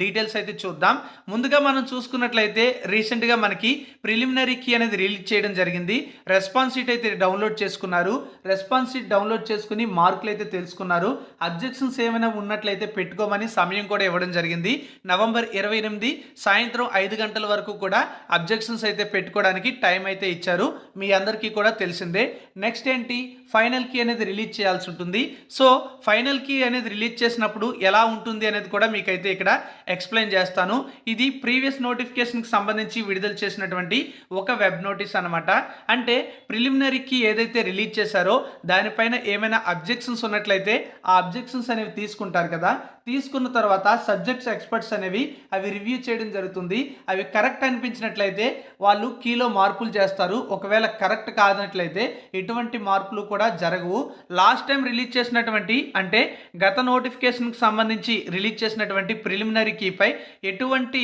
Details అయితే చూద్దాం. ముందుగా మనం చూసుకున్నట్లయితే రీసెంట్గా మనకి ప్రిలిమినరీ కీ అనేది రిలీజ్ చేయడం జరిగింది. రెస్పాన్స్ షీట్ అయితే డౌన్లోడ్ చేసుకున్నారు. రెస్పాన్స్ షీట్ డౌన్లోడ్ చేసుకుని మార్కులు అయితే తెలుసుకున్నారు. అబ్జెక్షన్స్ ఏమైనా ఉన్నట్లయితే పెట్టుకోమని సమయం కూడా ఇవ్వడం జరిగింది. నవంబర్ 28 సాయంత్రం 5 గంటల వరకు కూడా అబ్జెక్షన్స్ అయితే పెట్టుకోవడానికి టైం అయితే ఇచ్చారు. మీ అందరికీ కూడా తెలిసిందే. నెక్స్ట్ ఏంటి, ఫైనల్ కీ అనేది రిలీజ్ చేయాల్సి ఉంటుంది. సో ఫైనల్ కీ అనేది రిలీజ్ చేసినప్పుడు ఎలా ఉంటుంది అనేది కూడా మీకైతే ఇక్కడ ఎక్స్ప్లెయిన్ చేస్తాను. ఇది ప్రీవియస్ నోటిఫికేషన్కి సంబంధించి విడుదల చేసినటువంటి ఒక వెబ్ నోటీస్ అనమాట. అంటే ప్రిలిమినరీ కీ ఏదైతే రిలీజ్ చేశారో దానిపైన ఏమైనా అబ్జెక్షన్స్ ఉన్నట్లయితే ఆ అబ్జెక్షన్స్ అనేవి తీసుకుంటారు కదా. తీసుకున్న తర్వాత సబ్జెక్ట్స్ ఎక్స్పర్ట్స్ అనేవి అవి రివ్యూ చేయడం జరుగుతుంది. అవి కరెక్ట్ అనిపించినట్లయితే వాళ్ళు కీలో మార్పులు చేస్తారు. ఒకవేళ కరెక్ట్ కాదనట్లయితే ఎటువంటి మార్పులు కూడా జరగవు. లాస్ట్ టైం రిలీజ్ చేసినటువంటి అంటే గత నోటిఫికేషన్కి సంబంధించి రిలీజ్ చేసినటువంటి ప్రిలిమినరీ కీపై ఎటువంటి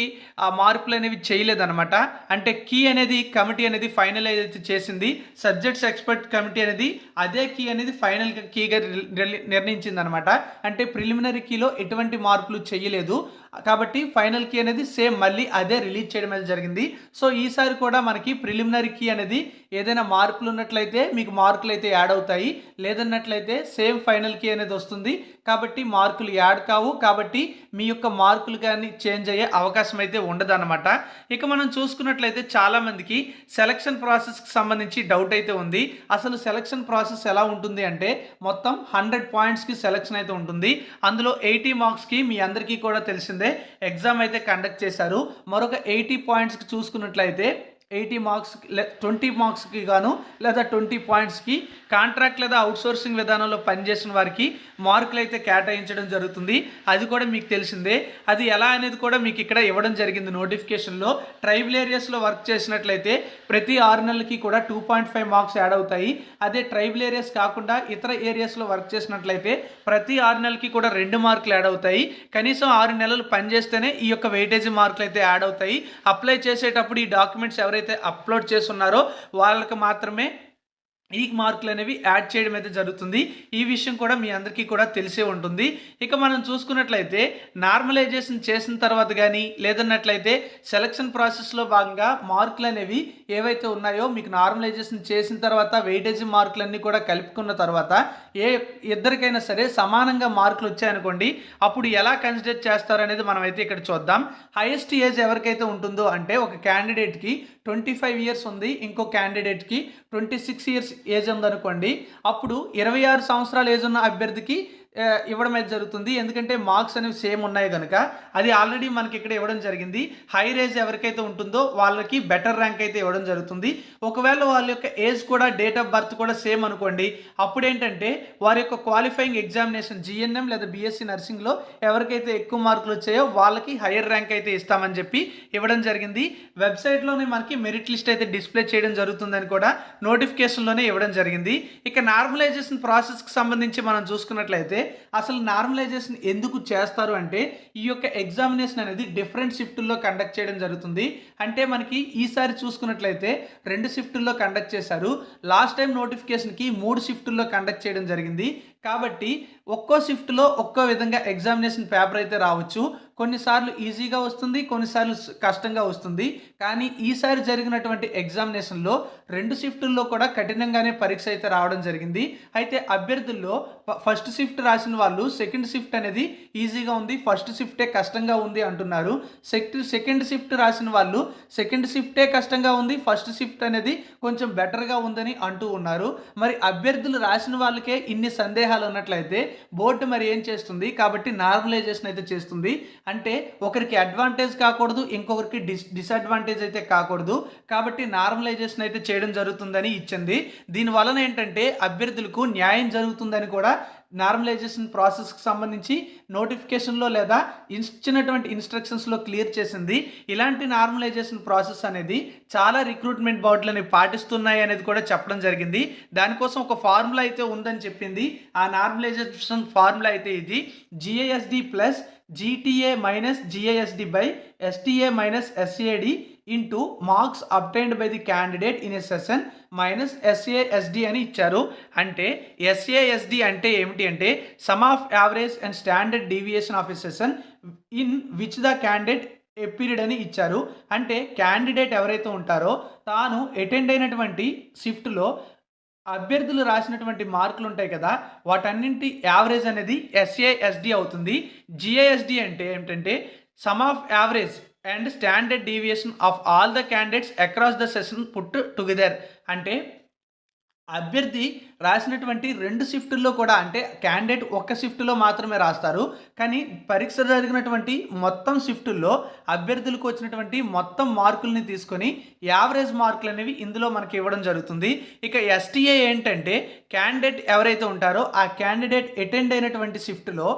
మార్పులు అనేవి చేయలేదన్నమాట. అంటే కీ అనేది కమిటీ అనేది ఫైనలైజ్ అయితే చేసింది. సబ్జెక్ట్స్ ఎక్స్పర్ట్ కమిటీ అనేది అదే కీ అనేది ఫైనల్ కీగా నిర్ణయించింది అనమాట. అంటే ప్రిలిమినరీ కీలో ఎటువంటి మార్పులు చేయలేదు కాబట్టి ఫైనల్ కీ అనేది సేమ్ మళ్ళీ అదే రిలీజ్ చేయడం అనేది జరిగింది. సో ఈసారి కూడా మనకి ప్రిలిమినరీ కీ అనేది ఏదైనా మార్పులు ఉన్నట్లయితే మీకు మార్కులు అయితే యాడ్ అవుతాయి, లేదన్నట్లయితే సేమ్ ఫైనల్ కీ అనేది వస్తుంది. కాబట్టి మార్కులు యాడ్ కావు. కాబట్టి మీ యొక్క మార్కులు కానీ చేంజ్ అయ్యే అవకాశం అయితే ఉండదన్నమాట. ఇక మనం చూసుకున్నట్లయితే చాలామందికి సెలక్షన్ ప్రాసెస్కి సంబంధించి డౌట్ అయితే ఉంది. అసలు సెలక్షన్ ప్రాసెస్ ఎలా ఉంటుంది అంటే మొత్తం 100 పాయింట్స్కి సెలక్షన్ అయితే ఉంటుంది. అందులో 80 మార్క్స్కి మీ అందరికీ కూడా తెలిసిందే ఎగ్జామ్ అయితే కండక్ట్ చేశారు. మరొక 80 పాయింట్స్కి చూసుకున్నట్లయితే 80 మార్క్స్ 20 మార్క్స్కి గాను లేదా 20 పాయింట్స్కి కాంట్రాక్ట్ లేదా అవుట్సోర్సింగ్ విధానంలో పనిచేసిన వారికి మార్కులు అయితే కేటాయించడం జరుగుతుంది. అది కూడా మీకు తెలిసిందే. అది ఎలా అనేది కూడా మీకు ఇక్కడ ఇవ్వడం జరిగింది నోటిఫికేషన్లో. ట్రైబల్ ఏరియాస్లో వర్క్ చేసినట్లయితే ప్రతి 6 నెలలకి కూడా 2.5 మార్క్స్ యాడ్ అవుతాయి. అదే ట్రైబల్ ఏరియాస్ కాకుండా ఇతర ఏరియాస్లో వర్క్ చేసినట్లయితే ప్రతి 6 నెలలకి కూడా 2 మార్కులు యాడ్ అవుతాయి. కనీసం 6 నెలలు పనిచేస్తేనే ఈ యొక్క వెయిటేజ్ మార్కులు అయితే యాడ్ అవుతాయి. అప్లై చేసేటప్పుడు ఈ డాక్యుమెంట్స్ ఎవరైతే అప్లోడ్ చేస్తున్నారో వాళ్ళకి మాత్రమే ఈ మార్కులు అనేవి యాడ్ చేయడం అయితే జరుగుతుంది. ఈ విషయం కూడా మీ అందరికీ కూడా తెలిసే ఉంటుంది. ఇక మనం చూసుకున్నట్లయితే నార్మలైజేషన్ చేసిన తర్వాత కానీ లేదన్నట్లయితే సెలక్షన్ ప్రాసెస్లో భాగంగా మార్కులు అనేవి ఏవైతే ఉన్నాయో మీకు నార్మలైజేషన్ చేసిన తర్వాత వెయిటేజ్ మార్కులన్నీ కూడా కలుపుకున్న తర్వాత ఇద్దరికైనా సరే సమానంగా మార్కులు వచ్చాయనుకోండి, అప్పుడు ఎలా కన్సిడర్ చేస్తారు అనేది మనం అయితే ఇక్కడ చూద్దాం. హైయెస్ట్ ఏజ్ ఎవరికైతే ఉంటుందో అంటే ఒక క్యాండిడేట్కి 25 ఇయర్స్ ఉంది, ఇంకో క్యాండిడేట్కి 26 ఇయర్స్ ఏజ్ ఉందనుకోండి, అప్పుడు 26 సంవత్సరాల ఏజ్ ఉన్న అభ్యర్థికి ఇవ్వడం అయితే జరుగుతుంది. ఎందుకంటే మార్క్స్ అనేవి సేమ్ ఉన్నాయి కనుక అది ఆల్రెడీ మనకి ఇక్కడ ఇవ్వడం జరిగింది. హై ఏజ్ ఎవరికైతే ఉంటుందో వాళ్ళకి బెటర్ ర్యాంక్ అయితే ఇవ్వడం జరుగుతుంది. ఒకవేళ వాళ్ళ యొక్క ఏజ్ కూడా డేట్ ఆఫ్ బర్త్ కూడా సేమ్ అనుకోండి, అప్పుడు ఏంటంటే వారి యొక్క క్వాలిఫైయింగ్ ఎగ్జామినేషన్ జిఎన్ఎం లేదా బీఎస్సీ నర్సింగ్లో ఎవరికైతే ఎక్కువ మార్కులు వచ్చాయో వాళ్ళకి హైయర్ ర్యాంక్ అయితే ఇస్తామని చెప్పి ఇవ్వడం జరిగింది. వెబ్సైట్లోనే మనకి మెరిట్ లిస్ట్ అయితే డిస్ప్లే చేయడం జరుగుతుందని కూడా నోటిఫికేషన్లోనే ఇవ్వడం జరిగింది. ఇక నార్మలైజేషన్ ప్రాసెస్కి సంబంధించి మనం చూసుకున్నట్లయితే అసలు నార్మలైజేషన్ ఎందుకు చేస్తారు అంటే ఈ యొక్క ఎగ్జామినేషన్ అనేది డిఫరెంట్ షిఫ్టుల్లో కండక్ట్ చేయడం జరుగుతుంది. అంటే మనకి ఈసారి చూసుకున్నట్లయితే 2 షిఫ్టుల్లో కండక్ట్ చేశారు. లాస్ట్ టైం నోటిఫికేషన్కి 3 షిఫ్టుల్లో కండక్ట్ చేయడం జరిగింది. కాబట్టి ఒక్కో షిఫ్ట్లో ఒక్కో విధంగా ఎగ్జామినేషన్ పేపర్ అయితే రావచ్చు. కొన్నిసార్లు ఈజీగా వస్తుంది, కొన్నిసార్లు కష్టంగా వస్తుంది. కానీ ఈసారి జరిగినటువంటి ఎగ్జామినేషన్లో 2 షిఫ్టుల్లో కూడా కఠినంగానే పరీక్ష అయితే రావడం జరిగింది. అయితే అభ్యర్థుల్లో ఫస్ట్ షిఫ్ట్ రాసిన వాళ్ళు సెకండ్ షిఫ్ట్ అనేది ఈజీగా ఉంది, ఫస్ట్ షిఫ్టే కష్టంగా ఉంది అంటున్నారు. సెకండ్ షిఫ్ట్ రాసిన వాళ్ళు సెకండ్ షిఫ్టే కష్టంగా ఉంది, ఫస్ట్ షిఫ్ట్ అనేది కొంచెం బెటర్గా ఉందని అంటూ ఉన్నారు. మరి అభ్యర్థులు రాసిన వాళ్ళకే ఇన్ని సందేహాలు ఉన్నట్లయితే బోర్డు మరి ఏం చేస్తుంది? కాబట్టి నార్మలైజేషన్ అయితే చేస్తుంది. అంటే ఒకరికి అడ్వాంటేజ్ కాకూడదు, ఇంకొకరికి డిసడ్వాంటేజ్ అయితే కాకూడదు. కాబట్టి నార్మలైజేషన్ అయితే చేయడం జరుగుతుందని ఇచ్చింది. దీని వలన ఏంటంటే అభ్యర్థులకు న్యాయం జరుగుతుందని కూడా నార్మలైజేషన్ ప్రాసెస్కి సంబంధించి నోటిఫికేషన్లో లేదా ఇచ్చినటువంటి ఇన్స్ట్రక్షన్స్లో క్లియర్ చేసింది. ఇలాంటి నార్మలైజేషన్ ప్రాసెస్ అనేది చాలా రిక్రూట్మెంట్ బోర్డులని పాటిస్తున్నాయి అనేది కూడా చెప్పడం జరిగింది. దానికోసం ఒక ఫార్ములా అయితే ఉందని చెప్పింది. ఆ నార్మలైజేషన్ ఫార్ములా అయితే ఇది GASD plus GTA minus GASD by STA minus SAD into marks obtained by the candidate in a session minus SASD అని ఇచ్చారు. అంటే ఎస్ఏఎస్డి అంటే ఏమిటి అంటే some of average and standard deviation of a session in which the candidate a period అని ఇచ్చారు. అంటే candidate ఎవరైతే ఉంటారో తాను అటెండ్ అయినటువంటి షిఫ్ట్లో అభ్యర్థులు రాసినటువంటి మార్కులు ఉంటాయి కదా, వాటన్నింటి యావరేజ్ అనేది ఎస్ఏఎస్డి అవుతుంది. జిఏఎస్డి అంటే ఏమిటంటే some of average and standard deviation of all the candidates across the session put together. అంటే అభ్యర్థి రాసినటువంటి 2 షిఫ్టుల్లో కూడా, అంటే క్యాండిడేట్ ఒక్క షిఫ్ట్లో మాత్రమే రాస్తారు, కానీ పరీక్ష జరిగినటువంటి మొత్తం షిఫ్టుల్లో అభ్యర్థులకు వచ్చినటువంటి మొత్తం మార్కుల్ని తీసుకొని యావరేజ్ మార్కులు అనేవి ఇందులో మనకి ఇవ్వడం జరుగుతుంది. ఇక ఎస్టీఏ ఏంటంటే క్యాండిడేట్ ఎవరైతే ఉంటారో ఆ క్యాండిడేట్ అటెండ్ అయినటువంటి షిఫ్ట్లో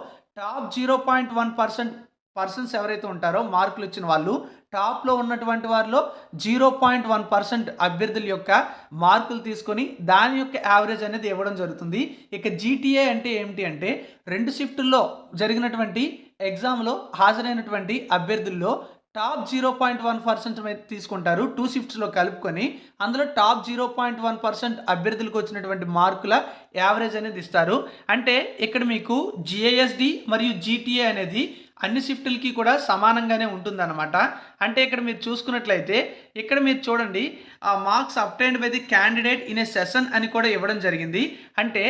టాప్ 0.1% పర్సన్స్ ఎవరైతే ఉంటారో మార్కులు వచ్చిన వాళ్ళు, టాప్లో ఉన్నటువంటి వారిలో 0.1% అభ్యర్థుల యొక్క మార్కులు తీసుకొని దాని యొక్క యావరేజ్ అనేది ఇవ్వడం జరుగుతుంది. ఇక జీటీఏ అంటే ఏమిటి అంటే 2 షిఫ్టుల్లో జరిగినటువంటి ఎగ్జామ్లో హాజరైనటువంటి అభ్యర్థుల్లో టాప్ 0.1% తీసుకుంటారు 2 షిఫ్ట్స్లో కలుపుకొని. అందులో టాప్ 0.1% అభ్యర్థులకు వచ్చినటువంటి మార్కుల యావరేజ్ అనేది ఇస్తారు. అంటే ఇక్కడ మీకు జిఏఎస్డి మరియు జీటీఏ అనేది అన్ని షిఫ్టులకి కూడా సమానంగానే ఉంటుందన్నమాట. అంటే ఇక్కడ మీరు చూసుకున్నట్లయితే ఇక్కడ మీరు చూడండి marks obtained by the candidate in a session అని కూడా ఇవ్వడం జరిగింది. అంటే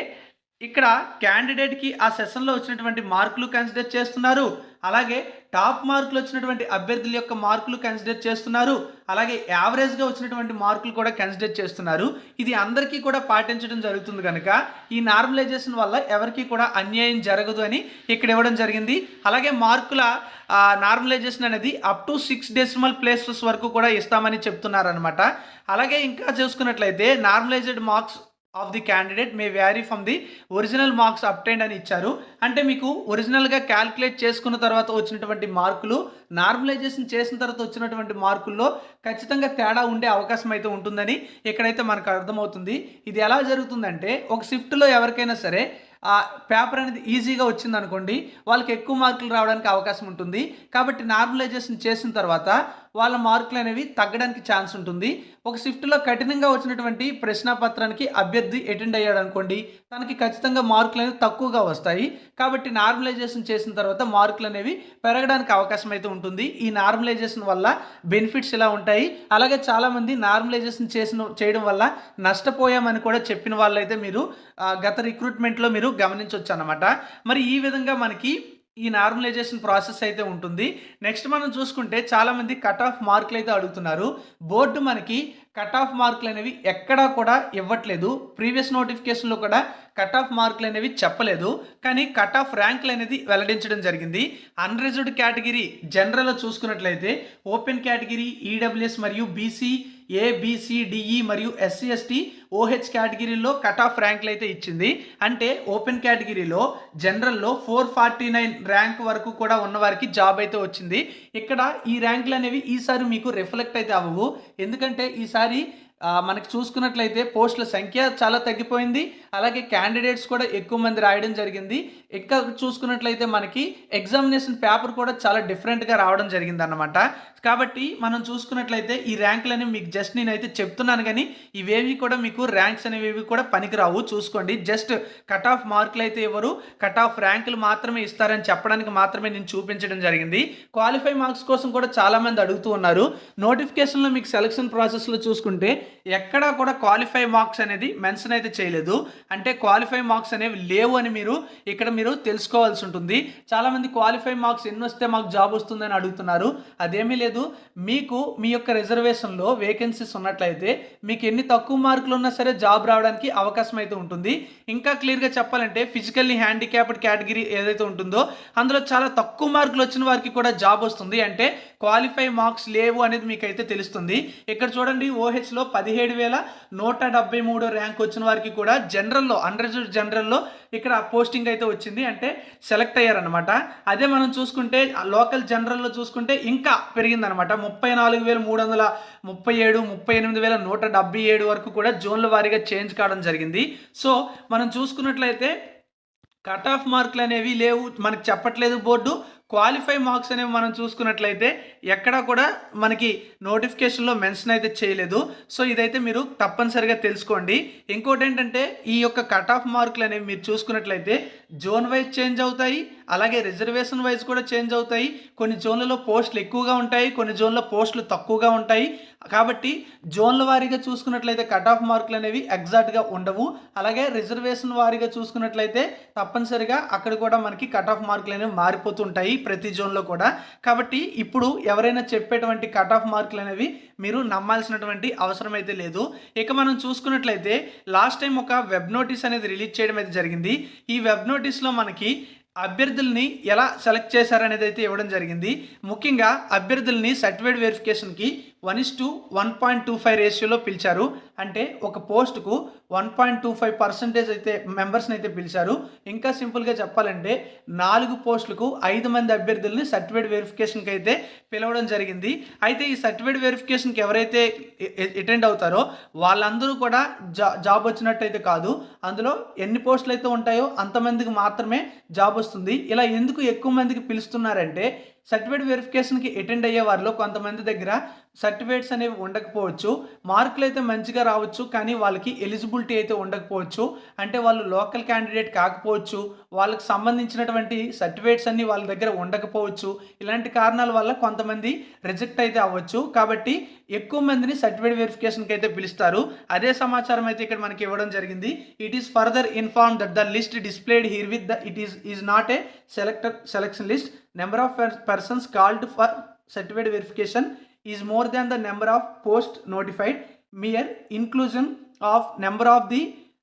ఇక్కడ క్యాండిడేట్కి ఆ సెషన్లో వచ్చినటువంటి మార్కులు కన్సిడర్ చేస్తున్నారు, అలాగే టాప్ మార్కులు వచ్చినటువంటి అభ్యర్థుల యొక్క మార్కులు కన్సిడర్ చేస్తున్నారు, అలాగే యావరేజ్గా వచ్చినటువంటి మార్కులు కూడా కన్సిడర్ చేస్తున్నారు. ఇది అందరికీ కూడా పాటించడం జరుగుతుంది కనుక ఈ నార్మలైజేషన్ వల్ల ఎవరికి కూడా అన్యాయం జరగదు అని ఇక్కడ ఇవ్వడం జరిగింది. అలాగే మార్కుల నార్మలైజేషన్ అనేది అప్ టు 6 డెసిమల్ ప్లేసెస్ వరకు కూడా ఇస్తామని చెప్తున్నారనమాట. అలాగే ఇంకా చూసుకున్నట్లయితే normalized marks of the candidate may vary from the original marks obtained అని ఇచ్చారు. అంటే మీకు ఒరిజినల్గా క్యాల్కులేట్ చేసుకున్న తర్వాత వచ్చినటువంటి మార్కులు నార్మలైజేషన్ చేసిన తర్వాత వచ్చినటువంటి మార్కుల్లో ఖచ్చితంగా తేడా ఉండే అవకాశం అయితే ఉంటుందని ఇక్కడైతే మనకు అర్థమవుతుంది. ఇది ఎలా జరుగుతుందంటే ఒక షిఫ్ట్లో ఎవరికైనా సరే ఆ పేపర్ అనేది ఈజీగా వచ్చింది అనుకోండి, వాళ్ళకి ఎక్కువ మార్కులు రావడానికి అవకాశం ఉంటుంది. కాబట్టి నార్మలైజేషన్ చేసిన తర్వాత వాళ్ళ మార్కులు అనేవి తగ్గడానికి ఛాన్స్ ఉంటుంది. ఒక షిఫ్ట్లో కఠినంగా వచ్చినటువంటి ప్రశ్నపత్రానికి అభ్యర్థి అటెండ్ అయ్యాడు అనుకోండి, తనకి ఖచ్చితంగా మార్కులు అనేవి తక్కువగా వస్తాయి. కాబట్టి నార్మలైజేషన్ చేసిన తర్వాత మార్కులు అనేవి పెరగడానికి అవకాశం అయితే ఉంటుంది. ఈ నార్మలైజేషన్ వల్ల బెనిఫిట్స్ ఇలా ఉంటాయి. అలాగే చాలామంది నార్మలైజేషన్ చేయడం వల్ల నష్టపోయామని కూడా చెప్పిన వాళ్ళైతే మీరు గత రిక్రూట్మెంట్లో మీరు గమనించవచ్చు అన్నమాట. మరి ఈ విధంగా మనకి ఈ నార్మలైజేషన్ ప్రాసెస్ అయితే ఉంటుంది. నెక్స్ట్ మనం చూసుకుంటే చాలామంది కట్ ఆఫ్ మార్కులు అయితే అడుగుతున్నారు. బోర్డు మనకి కట్ ఆఫ్ మార్కులు అనేవి ఎక్కడా కూడా ఇవ్వట్లేదు. ప్రీవియస్ నోటిఫికేషన్లో కూడా కట్ ఆఫ్ మార్కులు అనేవి చెప్పలేదు, కానీ కట్ ఆఫ్ ర్యాంకులు అనేది వెల్లడించడం జరిగింది. అన్రిజర్వ్డ్ కేటగిరీ జనరల్లో చూసుకున్నట్లయితే ఓపెన్ కేటగిరీ ఈడబ్ల్యూఎస్ మరియు బీసీ ఏబిసిడిఈ మరియు ఎస్సీ ఎస్టీ ఓహెచ్ కేటగిరీలో కట్ ఆఫ్ ర్యాంకులు అయితే ఇచ్చింది. అంటే ఓపెన్ కేటగిరీలో జనరల్లో 449 ర్యాంక్ వరకు కూడా ఉన్న వారికి జాబ్ అయితే వచ్చింది. ఇక్కడ ఈ ర్యాంకులు అనేవి ఈసారి మీకు రిఫ్లెక్ట్ అయితే అవ్వవు, ఎందుకంటే ఈసారి మనకి చూసుకున్నట్లయితే పోస్టుల సంఖ్య చాలా తగ్గిపోయింది, అలాగే క్యాండిడేట్స్ కూడా ఎక్కువ మంది రాయడం జరిగింది. ఇంకా చూసుకున్నట్లయితే మనకి ఎగ్జామినేషన్ పేపర్ కూడా చాలా డిఫరెంట్గా రావడం జరిగింది అన్నమాట. కాబట్టి మనం చూసుకున్నట్లయితే ఈ ర్యాంకులు అనేవి మీకు జస్ట్ నేనైతే చెప్తున్నాను, కానీ ఇవేవి కూడా మీకు ర్యాంక్స్ అనేవి కూడా పనికిరావు. చూసుకోండి, జస్ట్ కట్ ఆఫ్ మార్కులు అయితే ఇవ్వరు, కట్ ఆఫ్ ర్యాంకులు మాత్రమే ఇస్తారని చెప్పడానికి మాత్రమే నేను చూపించడం జరిగింది. క్వాలిఫై మార్క్స్ కోసం కూడా చాలామంది అడుగుతూ ఉన్నారు. నోటిఫికేషన్లో మీకు సెలక్షన్ ప్రాసెస్లో చూసుకుంటే ఎక్కడా కూడా క్వాలిఫై మార్క్స్ అనేది మెన్షన్ అయితే చేయలేదు. అంటే క్వాలిఫై మార్క్స్ అనేవి లేవు అని మీరు తెలుసుకోవాల్సి ఉంటుంది. చాలామంది క్వాలిఫై మార్క్స్ ఎన్ని వస్తే మాకు జాబ్ వస్తుందని అడుగుతున్నారు. అదేమీ లేదు. మీకు మీ యొక్క రిజర్వేషన్లో వేకెన్సీస్ ఉన్నట్లయితే మీకు ఎన్ని తక్కువ మార్కులు ఉన్నా సరే జాబ్ రావడానికి అవకాశం అయితే ఉంటుంది. ఇంకా క్లియర్గా చెప్పాలంటే ఫిజికల్లీ హ్యాండిక్యాప్డ్ కేటగిరీ ఏదైతే ఉంటుందో అందులో చాలా తక్కువ మార్కులు వచ్చిన వారికి కూడా జాబ్ వస్తుంది. అంటే క్వాలిఫై మార్క్స్ లేవు అనేది మీకు అయితే తెలుస్తుంది. ఇక్కడ చూడండి, ఓహెచ్లో 17,173 ర్యాంక్ వచ్చిన వారికి కూడా జనరల్లో అన్రిజర్వ్డ్ జనరల్లో ఇక్కడ పోస్టింగ్ అయితే వచ్చింది, అంటే సెలెక్ట్ అయ్యారనమాట. అదే మనం చూసుకుంటే లోకల్ జనరల్లో చూసుకుంటే ఇంకా పెరిగిందనమాట. 34,337, 38,177 వరకు కూడా జోన్ల వారీగా చేంజ్ కావడం జరిగింది. సో మనం చూసుకున్నట్లయితే కట్ ఆఫ్ మార్కులు అనేవి లేవు, మనకు చెప్పట్లేదు బోర్డు. క్వాలిఫై మార్క్స్ అనేవి మనం చూసుకున్నట్లయితే ఎక్కడా కూడా మనకి నోటిఫికేషన్లో మెన్షన్ అయితే చేయలేదు. సో ఇదైతే మీరు తప్పనిసరిగా తెలుసుకోండి. ఇంకోటి ఏంటంటే ఈ యొక్క కట్ ఆఫ్ మార్కులు అనేవి మీరు చూసుకున్నట్లయితే జోన్ వైజ్ చేంజ్ అవుతాయి, అలాగే రిజర్వేషన్ వైజ్ కూడా చేంజ్ అవుతాయి. కొన్ని జోన్లలో పోస్టులు ఎక్కువగా ఉంటాయి, కొన్ని జోన్లో పోస్టులు తక్కువగా ఉంటాయి. కాబట్టి జోన్ల వారీగా చూసుకున్నట్లయితే కట్ ఆఫ్ మార్కులు అనేవి ఎగ్జాక్ట్గా ఉండవు. అలాగే రిజర్వేషన్ వారీగా చూసుకున్నట్లయితే తప్పనిసరిగా అక్కడ కూడా మనకి కట్ ఆఫ్ మార్కులు అనేవి మారిపోతుంటాయి ప్రతి జోన్లో కూడా. కాబట్టి ఇప్పుడు ఎవరైనా చెప్పేటువంటి కట్ ఆఫ్ మార్కులు అనేవి మీరు నమ్మాల్సినటువంటి అవసరం అయితే లేదు. ఇక మనం చూసుకున్నట్లయితే లాస్ట్ టైం ఒక వెబ్ నోటీస్ అనేది రిలీజ్ చేయడం అయితే జరిగింది. ఈ వెబ్ నోటీస్లో మనకి అభ్యర్థుల్ని ఎలా సెలెక్ట్ చేశారనేది అయితే ఇవ్వడం జరిగింది. ముఖ్యంగా అభ్యర్థుల్ని సర్టిఫికేట్ వెరిఫికేషన్కి 1:1.25 రేషియోలో పిలిచారు. అంటే ఒక పోస్టుకు 1.25% అయితే మెంబర్స్ని అయితే పిలిచారు. ఇంకా సింపుల్గా చెప్పాలంటే 4 పోస్టులకు 5 మంది అభ్యర్థుల్ని సర్టిఫికేట్ వెరిఫికేషన్కి అయితే పిలవడం జరిగింది. అయితే ఈ సర్టిఫికేట్ వెరిఫికేషన్కి ఎవరైతే అటెండ్ అవుతారో వాళ్ళందరూ కూడా జాబ్ వచ్చినట్టయితే కాదు. అందులో ఎన్ని పోస్టులు అయితే ఉంటాయో అంతమందికి మాత్రమే జాబ్ వస్తుంది. ఇలా ఎందుకు ఎక్కువ మందికి పిలుస్తున్నారంటే సర్టిఫికేట్ వెరిఫికేషన్కి అటెండ్ అయ్యే వారిలో కొంతమంది దగ్గర సర్టిఫికేట్స్ అనేవి ఉండకపోవచ్చు, మార్కులు అయితే మంచిగా రావచ్చు, కానీ వాళ్ళకి ఎలిజిబిలిటీ అయితే ఉండకపోవచ్చు. అంటే వాళ్ళు లోకల్ క్యాండిడేట్ కాకపోవచ్చు, వాళ్ళకి సంబంధించినటువంటి సర్టిఫికేట్స్ అన్నీ వాళ్ళ దగ్గర ఉండకపోవచ్చు. ఇలాంటి కారణాల వల్ల కొంతమంది రిజెక్ట్ అయితే అవ్వచ్చు. కాబట్టి ఎక్కువ మందిని సర్టిఫికేట్ వెరిఫికేషన్కి అయితే పిలుస్తారు. అదే సమాచారం అయితే ఇక్కడ మనకి ఇవ్వడం జరిగింది. It is further inform that the list displayed here with the it is not a selection list. Number of persons called for certificate verification is more than the number of posts notified. Mere inclusion of number of the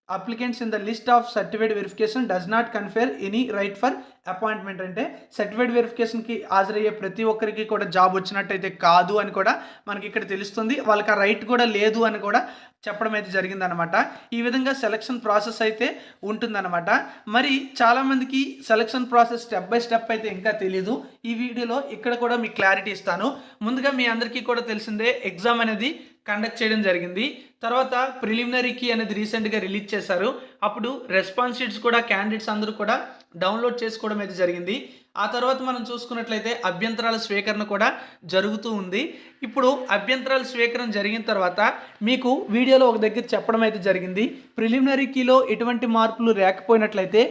applicants in the list of certificate verification does not confer any right for appointment. అంటే certificate వెరిఫికేషన్కి హాజరయ్యే ప్రతి ఒక్కరికి కూడా job వచ్చినట్టయితే కాదు అని కూడా మనకి ఇక్కడ తెలుస్తుంది. వాళ్ళకి ఆ రైట్ కూడా లేదు అని కూడా చెప్పడం అయితే జరిగిందనమాట. ఈ విధంగా సెలక్షన్ ప్రాసెస్ అయితే ఉంటుందన్నమాట. మరి చాలామందికి selection process step by step అయితే ఇంకా తెలియదు. ఈ వీడియోలో ఇక్కడ కూడా మీకు క్లారిటీ ఇస్తాను. ముందుగా మీ అందరికీ కూడా తెలిసిందే ఎగ్జామ్ అనేది కండక్ట్ చేయడం జరిగింది. తర్వాత ప్రిలిమినరీ కీ అనేది రీసెంట్గా రిలీజ్ చేశారు. అప్పుడు రెస్పాన్స్ షీట్స్ కూడా క్యాండిడేట్స్ అందరూ కూడా డౌన్లోడ్ చేసుకోవడం అయితే జరిగింది. ఆ తర్వాత మనం చూసుకున్నట్లయితే అభ్యంతరాల స్వీకరణ కూడా జరుగుతూ ఉంది. ఇప్పుడు అభ్యంతరాల స్వీకరణ జరిగిన తర్వాత మీకు వీడియోలో ఒక దగ్గర చెప్పడం అయితే జరిగింది. ప్రిలిమినరీ కీలో ఎటువంటి మార్పులు లేకపోయినట్లయితే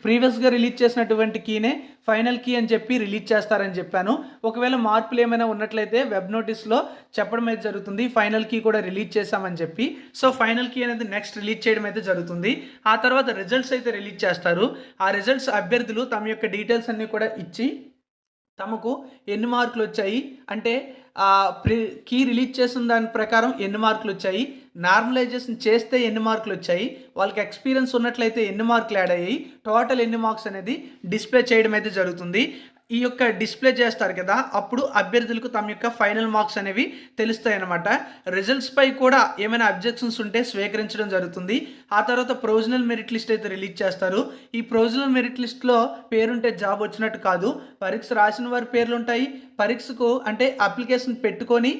ప్రీవియస్గా రిలీజ్ చేసినటువంటి కీనే ఫైనల్ కీ అని చెప్పి రిలీజ్ చేస్తారని చెప్పాను. ఒకవేళ మార్పులు ఏమైనా ఉన్నట్లయితే వెబ్ నోటీస్లో చెప్పడం అయితే జరుగుతుంది, ఫైనల్ కీ కూడా రిలీజ్ చేశామని చెప్పి. సో ఫైనల్ కీ అనేది నెక్స్ట్ రిలీజ్ చేయడం అయితే జరుగుతుంది. ఆ తర్వాత రిజల్ట్స్ అయితే రిలీజ్ చేస్తారు. ఆ రిజల్ట్స్ అభ్యర్థులు తమ యొక్క డీటెయిల్స్ అన్నీ కూడా ఇచ్చి తమకు ఎన్ని మార్కులు వచ్చాయి, అంటే కీ రిలీజ్ చేసిన దాని ప్రకారం ఎన్ని మార్కులు వచ్చాయి, నార్మలైజేషన్ చేస్తే ఎన్ని మార్కులు వచ్చాయి, వాళ్ళకి ఎక్స్పీరియన్స్ ఉన్నట్లయితే ఎన్ని మార్కులు యాడ్ అయ్యాయి, టోటల్ ఎన్ని మార్క్స్ అనేది డిస్ప్లే చేయడం అయితే జరుగుతుంది. ఈ యొక్క డిస్ప్లే చేస్తారు కదా, అప్పుడు అభ్యర్థులకు తమ యొక్క ఫైనల్ మార్క్స్ అనేవి తెలుస్తాయి అన్నమాట. రిజల్ట్స్పై కూడా ఏమైనా అబ్జెక్షన్స్ ఉంటే స్వీకరించడం జరుగుతుంది. ఆ తర్వాత ప్రొవిజనల్ మెరిట్ లిస్ట్ అయితే రిలీజ్ చేస్తారు. ఈ ప్రొవిజనల్ మెరిట్ లిస్ట్లో పేరుంటే జాబ్ వచ్చినట్టు కాదు, పరీక్ష రాసిన వారి పేర్లు ఉంటాయి. పరీక్షకు అంటే అప్లికేషన్ పెట్టుకొని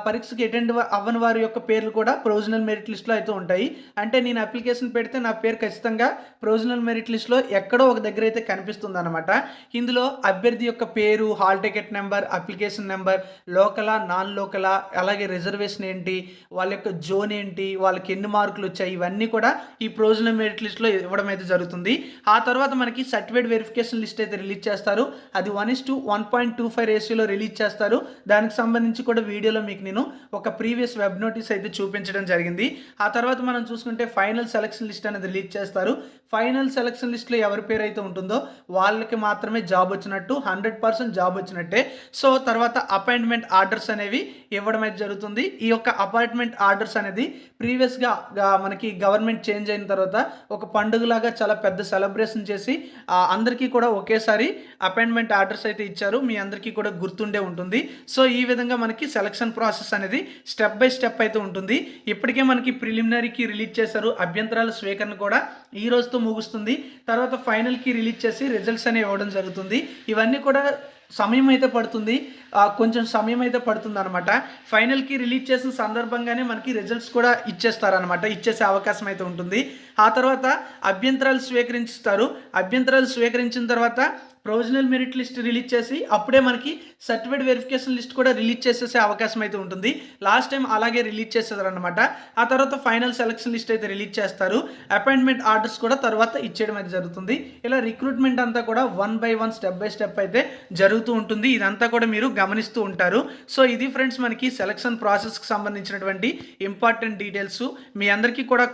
పరీక్షకి అటెండ్ అవ్వని వారి యొక్క పేర్లు కూడా ప్రొవిజనల్ మెరిట్ లిస్ట్లో అయితే ఉంటాయి. అంటే నేను అప్లికేషన్ పెడితే నా పేరు ఖచ్చితంగా ప్రొవిజనల్ మెరిట్ లిస్ట్లో ఎక్కడో ఒక దగ్గర అయితే కనిపిస్తుంది అనమాట. ఇందులో అభ్యర్థి యొక్క పేరు, hall ticket number, application number, లోకలా నాన్ లోకలా, అలాగే రిజర్వేషన్ ఏంటి, వాళ్ళ యొక్క జోన్ ఏంటి, వాళ్ళకి ఎన్ని మార్కులు వచ్చాయి, ఇవన్నీ కూడా ఈ ప్రొవిజనల్ మెరిట్ లిస్ట్లో ఇవ్వడం అయితే జరుగుతుంది. ఆ తర్వాత మనకి సర్టిఫికేట్ వెరిఫికేషన్ లిస్ట్ అయితే రిలీజ్ చేస్తారు. అది 1:1.25 రేషియోలో రిలీజ్ చేస్తారు. దానికి సంబంధించి కూడా వీడియోలో మీకు నేను ఒక ప్రీవియస్ వెబ్ నోటీస్ అయితే చూపించడం జరిగింది. ఆ తర్వాత మనం చూసుకుంటే ఫైనల్ సెలక్షన్ లిస్ట్ అనేది రిలీజ్ చేస్తారు. ఫైనల్ సెలక్షన్ లిస్ట్లో ఎవరి పేరు అయితే ఉంటుందో వాళ్ళకి మాత్రమే జాబ్ వచ్చినట్టు, 100% జాబ్ వచ్చినట్టే. సో తర్వాత అపాయింట్మెంట్ ఆర్డర్స్ అనేవి ఇవ్వడం అయితే జరుగుతుంది. ఈ యొక్క అపాయింట్మెంట్ ఆర్డర్స్ అనేది ప్రీవియస్గా మనకి గవర్నమెంట్ చేంజ్ అయిన తర్వాత ఒక పండుగలాగా చాలా పెద్ద సెలబ్రేషన్ చేసి అందరికీ కూడా ఒకేసారి అపాయింట్మెంట్ ఆర్డర్స్ అయితే ఇచ్చారు. మీ అందరికీ కూడా గుర్తుండే ఉంటుంది. సో ఈ విధంగా మనకి సెలక్షన్ ప్రాసెస్ అనేది స్టెప్ బై స్టెప్ అయితే ఉంటుంది. ఇప్పటికే మనకి ప్రిలిమినరీకి రిలీజ్ చేశారు. అభ్యంతరాల స్వీకరణ కూడా ఈ రోజుతో ముగుస్తుంది. తర్వాత ఫైనల్కి రిలీజ్ చేసి రిజల్ట్స్ అనేవి ఇవ్వడం జరుగుతుంది. ఇవన్నీ కూడా సమయం అయితే పడుతుంది, కొంచెం సమయం అయితే పడుతుంది అనమాట. ఫైనల్కి రిలీజ్ చేసిన సందర్భంగానే మనకి రిజల్ట్స్ కూడా ఇచ్చేస్తారనమాట, ఇచ్చేసే అవకాశం అయితే ఉంటుంది. ఆ తర్వాత అభ్యంతరాలు స్వీకరిస్తారు. అభ్యంతరాలు స్వీకరించిన తర్వాత ప్రొవిజనల్ మెరిట్ లిస్ట్ రిలీజ్ చేసి అప్పుడే మనకి సర్టిఫికేట్ వెరిఫికేషన్ లిస్ట్ కూడా రిలీజ్ చేసేసే అవకాశం అయితే ఉంటుంది. లాస్ట్ టైం అలాగే రిలీజ్ చేసేదారనమాట. ఆ తర్వాత ఫైనల్ సెలక్షన్ లిస్ట్ అయితే రిలీజ్ చేస్తారు. అపాయింట్మెంట్ ఆర్డర్స్ కూడా తర్వాత ఇచ్చేయడం అయితే జరుగుతుంది. ఇలా రిక్రూట్మెంట్ అంతా కూడా 1 by 1 స్టెప్ బై స్టెప్ అయితే జరుగుతూ ఉంటుంది. ఇదంతా కూడా మీరు గమనిస్తూ ఉంటారు. సో ఇది ఫ్రెండ్స్ మనకి సెలక్షన్ ప్రాసెస్కి సంబంధించినటువంటి ఇంపార్టెంట్ డీటెయిల్స్. మీ అందరికీ కూడా